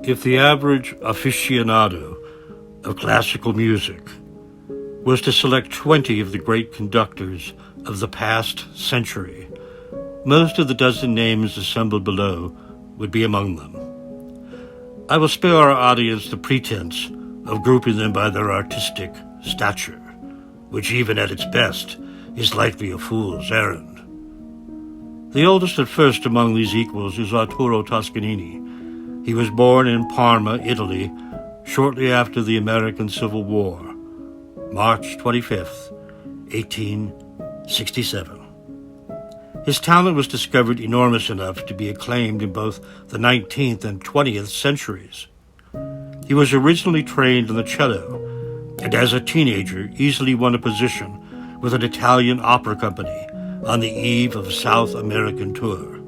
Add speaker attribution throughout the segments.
Speaker 1: If the average aficionado of classical music was to select 20 of the great conductors of the past century, most of the dozen names assembled below would be among them. I will spare our audience the pretense of grouping them by their artistic stature, which even at its best is likely a fool's errand. The oldest and first among these equals is Arturo Toscanini. He was born in Parma, Italy, shortly after the American Civil War, March 25th, 1867. His talent was discovered enormous enough to be acclaimed in both the 19th and 20th centuries. He was originally trained on the cello, and as a teenager easily won a position with an Italian opera company on the eve of a South American tour.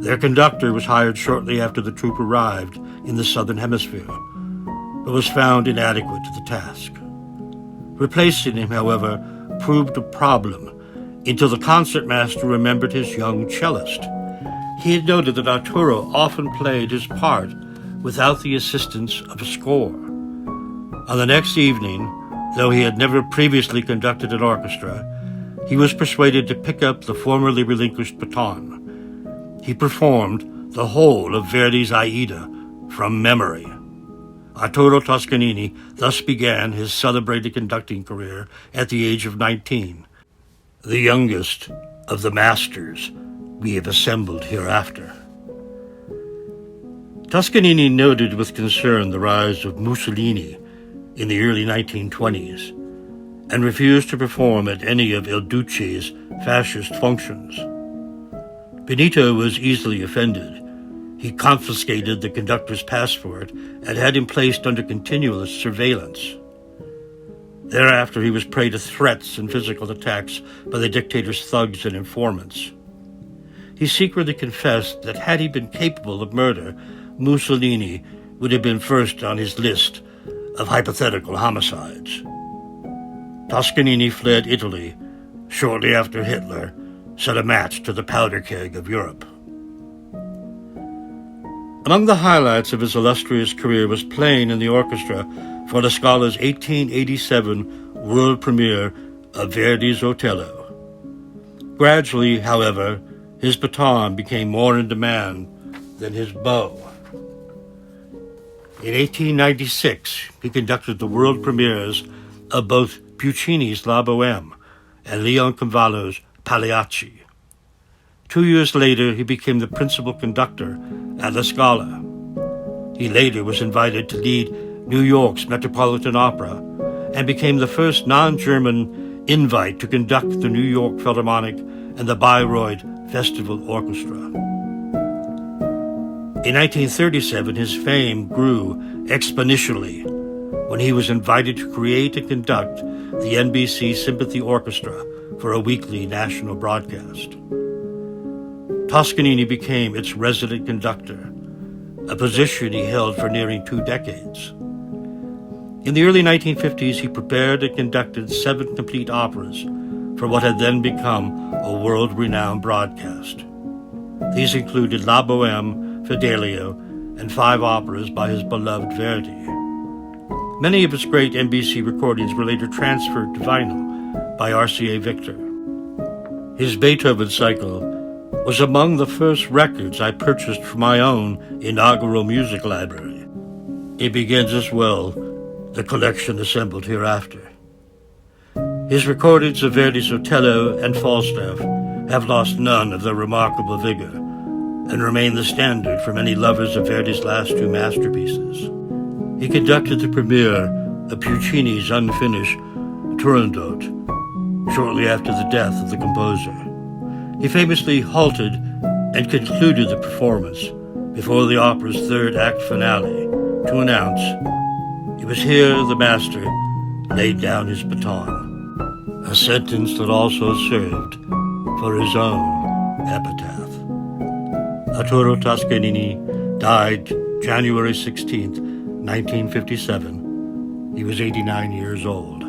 Speaker 1: Their conductor was hired shortly after the troupe arrived in the Southern Hemisphere, but was found inadequate to the task. Replacing him, however, proved a problem until the concertmaster remembered his young cellist. He had noted that Arturo often played his part without the assistance of a score. On the next evening, though he had never previously conducted an orchestra, he was persuaded to pick up the formerly relinquished baton. He performed the whole of Verdi's Aida from memory. Arturo Toscanini thus began his celebrated conducting career at the age of 19, the youngest of the masters we have assembled hereafter. Toscanini noted with concern the rise of Mussolini in the early 1920s and refused to perform at any of Il Duce's fascist functions. Benito was easily offended. He confiscated the conductor's passport and had him placed under continuous surveillance. Thereafter, he was prey to threats and physical attacks by the dictator's thugs and informants. He secretly confessed that had he been capable of murder, Mussolini would have been first on his list of hypothetical homicides. Toscanini fled Italy shortly after Hitler set a match to the powder keg of Europe. Among the highlights of his illustrious career was playing in the orchestra for La Scala's 1887 world premiere of Verdi's Otello. Gradually, however, his baton became more in demand than his bow. In 1896, he conducted the world premieres of both Puccini's La Bohème and Leoncavallo's Pagliacci. 2 years later, he became the principal conductor at La Scala. He later was invited to lead New York's Metropolitan Opera and became the first non-German invite to conduct the New York Philharmonic and the Bayreuth Festival Orchestra. In 1937, his fame grew exponentially when he was invited to create and conduct the NBC Sympathy Orchestra for a weekly national broadcast. Toscanini became its resident conductor, a position he held for nearly 2 decades. In the early 1950s, he prepared and conducted 7 complete operas for what had then become a world-renowned broadcast. These included La Bohème, Fidelio, and 5 operas by his beloved Verdi. Many of his great NBC recordings were later transferred to vinyl by RCA Victor. His Beethoven cycle was among the first records I purchased for my own inaugural music library. It begins as well the collection assembled hereafter. His recordings of Verdi's Otello and Falstaff have lost none of their remarkable vigor and remain the standard for many lovers of Verdi's last 2 masterpieces. He conducted the premiere of Puccini's unfinished Turandot shortly after the death of the composer. He famously halted and concluded the performance before the opera's 3rd act finale to announce, "It was here the master laid down his baton," a sentence that also served for his own epitaph. Arturo Toscanini died January 16th, 1957. He was 89 years old.